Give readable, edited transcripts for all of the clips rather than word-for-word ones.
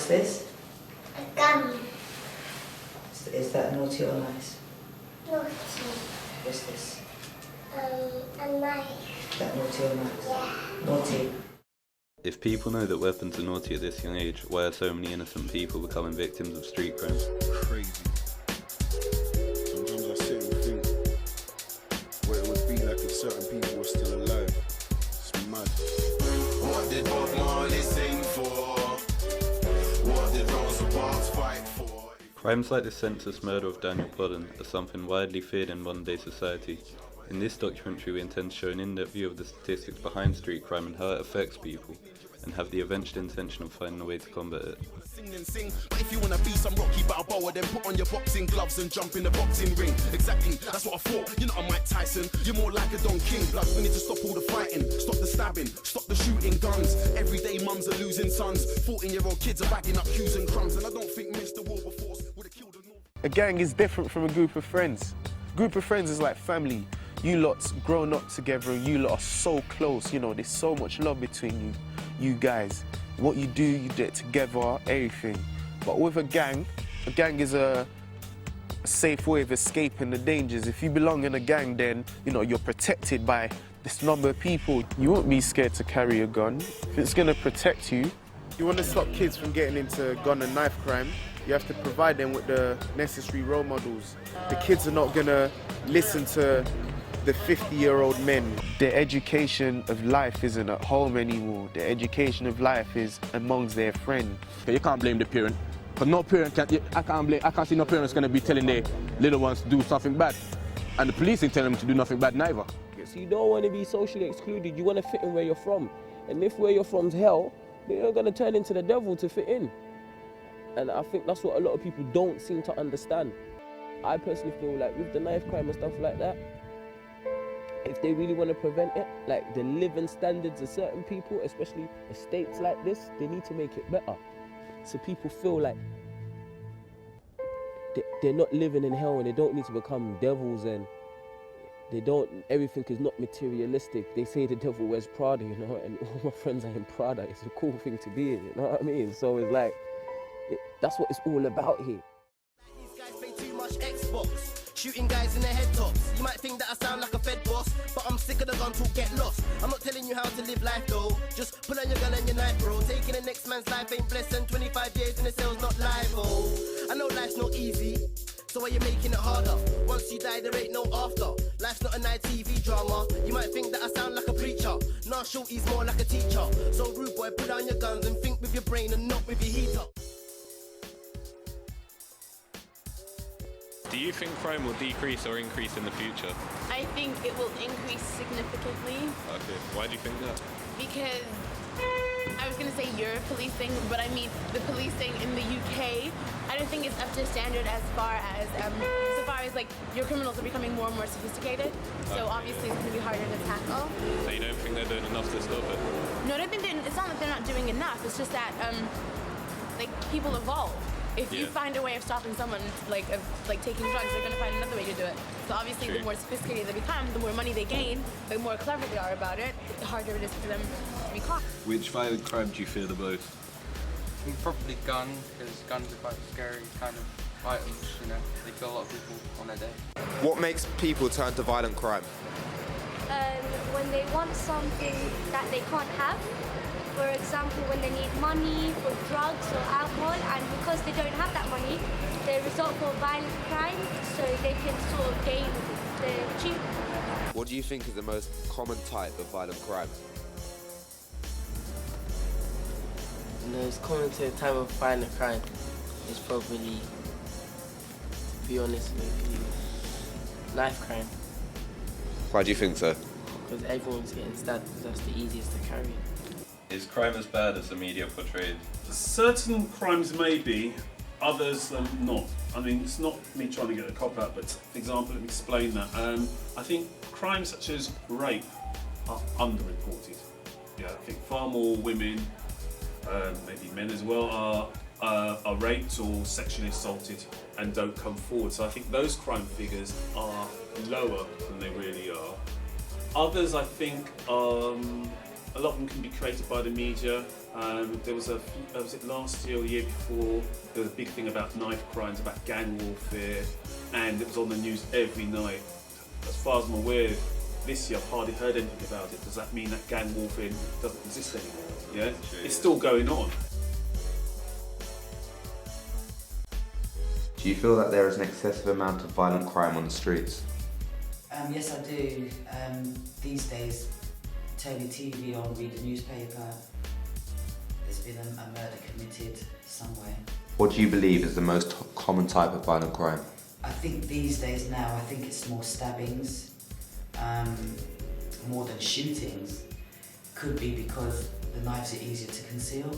What's this? A gun. Is that naughty or nice? Naughty. What's this? A knife. Is that naughty or nice? Yeah. Naughty. If people know that weapons are naughty at this young age, why are so many innocent people becoming victims of street crime? Crazy. Sometimes I sit and think what it would be like if certain people were still alive. It's mad. What did Bob Marley sing for? What did Rosa Parks fight for? Crimes like the senseless murder of Daniel Plodden are something widely feared in modern-day society. In this documentary we intend to show an in-depth view of the statistics behind street crime and how it affects people, and have the eventual intention of finding a way to combat it. Sing, but if you wanna be some Rocky Balboa, then put on your boxing gloves and jump in the boxing ring. Exactly, that's what I thought. You're not a Mike Tyson, you're more like a Don King. Blood, we need to stop all the fighting, stop the stabbing, stop the shooting guns. Everyday mums are losing sons, 14-year-old kids are bagging up cues and crumbs, and I don't think Mr. Wilberforce would have killed a North. A gang is different from a group of friends. Group of friends is like family. You lot's grown up together and you lot are so close, you know, there's so much love between you guys. What you do it together, everything. But with a gang is a safe way of escaping the dangers. If you belong in a gang, then, you know, you're protected by this number of people. You won't be scared to carry a gun. If it's gonna protect you. You want to stop kids from getting into gun and knife crime, you have to provide them with the necessary role models. The kids are not gonna listen to the 50-year-old men. Their education of life isn't at home anymore. Their education of life is amongst their friends. You can't blame the parent, because no parent can. I can't see no parents going to be telling their little ones to do something bad, and the police ain't telling them to do nothing bad neither. So you don't want to be socially excluded. You want to fit in where you're from, and if where you're from's hell, then you're going to turn into the devil to fit in. And I think that's what a lot of people don't seem to understand. I personally feel like with the knife crime and stuff like that, if they really want to prevent it, like the living standards of certain people, especially estates like this, they need to make it better. So people feel like they're not living in hell and they don't need to become devils, and everything is not materialistic. They say the devil wears Prada, you know, and all my friends are in Prada. It's a cool thing to be in, you know what I mean? So it's like, that's what it's all about here. These guys play too much Xbox. Shooting guys in their head tops. You might think that I sound like a Fed boss, but I'm sick of the gun talk, get lost. I'm not telling you how to live life though. Just pull on your gun and your knife, bro. Taking the next man's life ain't blessed, and 25 years in the cell's not live, oh. I know life's not easy, so why you making it harder? Once you die, there ain't no after. Life's not a night TV drama. You might think that I sound like a preacher. Nah, shorty's more like a teacher. So rude boy, put down your guns and think with your brain and not with your heater. Do you think crime will decrease or increase in the future? I think it will increase significantly. Okay, why do you think that? Because I was going to say Europe policing, but I mean the policing in the UK, I don't think it's up to standard as far as like your criminals are becoming more and more sophisticated. So obviously it's going to be harder to tackle. So you don't think they're doing enough to stop it? No, I don't think it's not that they're not doing enough. It's just that like people evolve. If you find a way of stopping someone like taking drugs, they're going to find another way to do it. So obviously the more sophisticated they become, the more money they gain, the more clever they are about it, the harder it is for them to be caught. Which violent crime do you fear the most? Probably gun, because guns are quite scary kind of items, you know. They kill a lot of people on their day. What makes people turn to violent crime? When they want something that they can't have. For example, when they need money for drugs or alcohol, and because they don't have that money, they resort for violent crime, so they can sort of gain the cheap. What do you think is the most common type of violent crime? The most common type of violent crime is probably, to be honest with you, knife crime. Why do you think so? Because everyone's getting stabbed because that's the easiest to carry. Is crime as bad as the media portrayed? Certain crimes may be, others are not. I mean, it's not me trying to get a cop out, but for example, let me explain that. I think crimes such as rape are underreported. Yeah, I think far more women, maybe men as well, are raped or sexually assaulted and don't come forward. So I think those crime figures are lower than they really are. Others, I think, a lot of them can be created by the media. There was was it last year or the year before, there was a big thing about knife crimes, about gang warfare, and it was on the news every night. As far as I'm aware, this year I've hardly heard anything about it. Does that mean that gang warfare doesn't exist anymore? Yeah? It's still going on. Do you feel that there is an excessive amount of violent crime on the streets? Yes, I do. These days, turn your TV on, read the newspaper. There's been a murder committed somewhere. What do you believe is the most common type of violent crime? I think these days now, I think it's more stabbings, more than shootings. Could be because the knives are easier to conceal.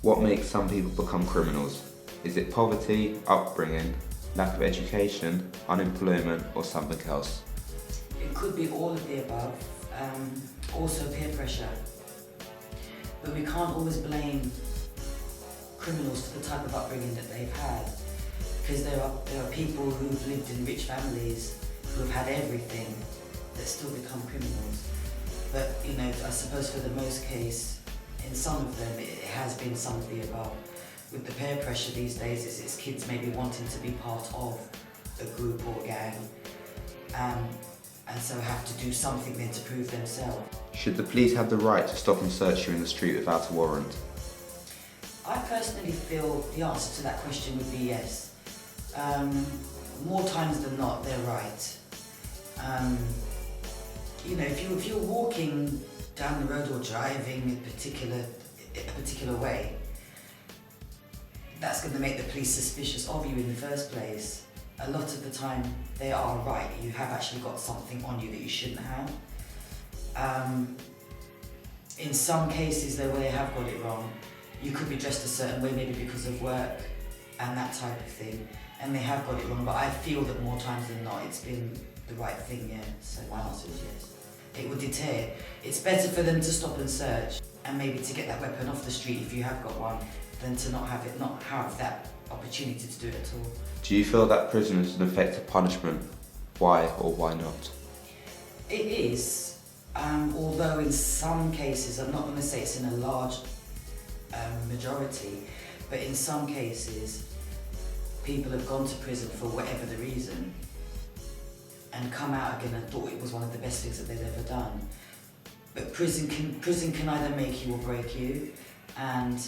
What makes some people become criminals? Is it poverty, upbringing, lack of education, unemployment, or something else? It could be all of the above. Also peer pressure. But we can't always blame criminals for the type of upbringing that they've had, because there are people who've lived in rich families who've had everything that still become criminals. But you know, I suppose for the most case, in some of them, it has been some of the above. With the peer pressure these days, it's kids maybe wanting to be part of a group or gang, and so have to do something then to prove themselves. Should the police have the right to stop and search you in the street without a warrant? I personally feel the answer to that question would be yes. More times than not, they're right. You know, if you're walking down the road or driving a particular way, that's going to make the police suspicious of you in the first place. A lot of the time, they are right. You have actually got something on you that you shouldn't have. In some cases, though, where they have got it wrong, you could be dressed a certain way, maybe because of work and that type of thing, and they have got it wrong. But I feel that more times than not, it's been the right thing, yeah. So my answer is yes. It would deter. It's better for them to stop and search, and maybe to get that weapon off the street if you have got one, than to not have that opportunity to do it at all. Do you feel that prison is an effective punishment? Why or why not? It is, although in some cases, I'm not going to say it's in a large majority, but in some cases, people have gone to prison for whatever the reason and come out again and thought it was one of the best things that they've ever done. But prison can either make you or break you, and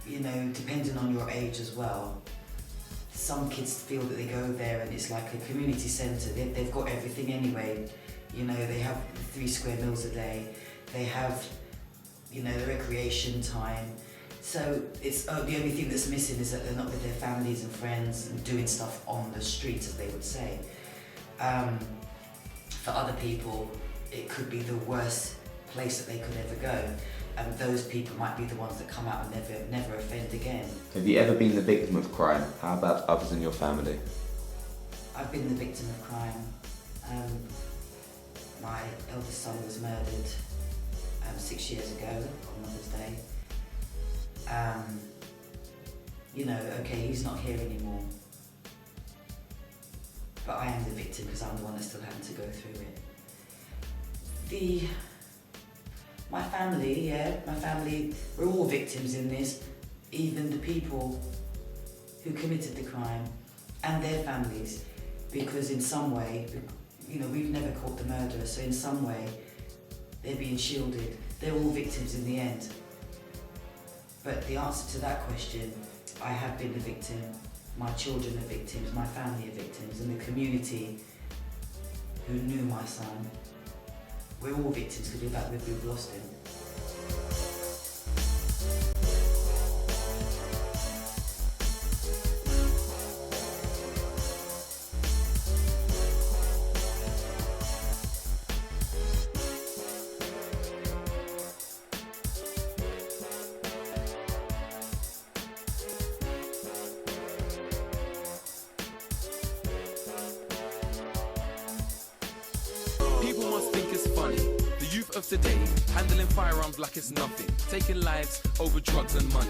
you know, depending on your age as well. Some kids feel that they go there and it's like a community centre. They've got everything anyway. You know, they have 3 square meals a day. They have, you know, the recreation time. So it's the only thing that's missing is that they're not with their families and friends and doing stuff on the street, as they would say. For other people, it could be the worst place that they could ever go. And those people might be the ones that come out and never offend again. Have you ever been the victim of crime? How about others in your family? I've been the victim of crime. My eldest son was murdered 6 years ago on Mother's Day. You know, okay, he's not here anymore. But I am the victim because I'm the one that's still having to go through it. My family, we're all victims in this, even the people who committed the crime and their families, because in some way, you know, we've never caught the murderer, so in some way, they're being shielded. They're all victims in the end. But the answer to that question, I have been the victim, my children are victims, my family are victims, and the community who knew my son, we're all victims because we've lost him. People must think it's funny. The youth of today, handling firearms like it's nothing, taking lives over drugs and money.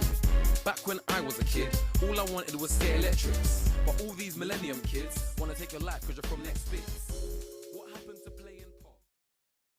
Back when I was a kid, all I wanted was scare electrics. But all these millennium kids wanna take your life because you're from next bits.